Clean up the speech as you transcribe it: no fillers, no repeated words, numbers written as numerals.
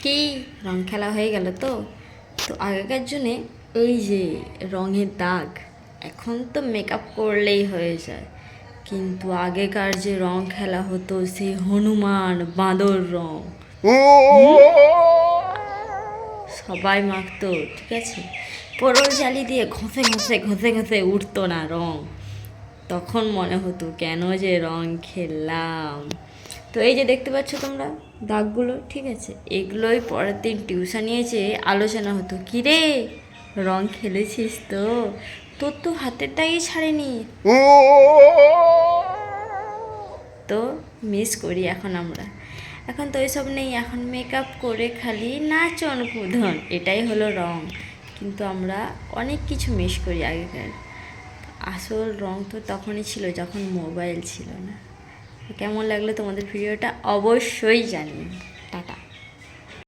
কি রং খেলা হয়ে গেল তো? তো আগেকার জন্যে ওই যে রঙের দাগ, এখন তো মেকআপ করলেই হয়ে যায়, কিন্তু আগেকার যে রং খেলা হতো সেই হনুমান বাঁদর রং সবাই মাখতো, ঠিক আছে। পোড়ল জালি দিয়ে ঘষে ঘষে ঘষে ঘষে উঠতো না রং, তখন মনে হতো কেন যে রং খেললাম। তো এই যে দেখতে পাচ্ছ তোমরা দাগগুলো, ঠিক আছে, এগুলোই পরের দিন টিউশন এসে আলোচনা হতো, কিরে রং খেলেছিস তো, তোর তো হাতের দাগই ছাড়েনি। তো মিস করি এখন আমরা, এখন তো এসব নেই, এখন মেকআপ করে খালি নাচন কুদন, এটাই হলো রং। কিন্তু আমরা অনেক কিছু মিস করি আগেকার। আসল রং তো তখনই ছিল যখন মোবাইল ছিল না। কেমন লাগলো তোমাদের ভিডিওটা অবশ্যই জানিও।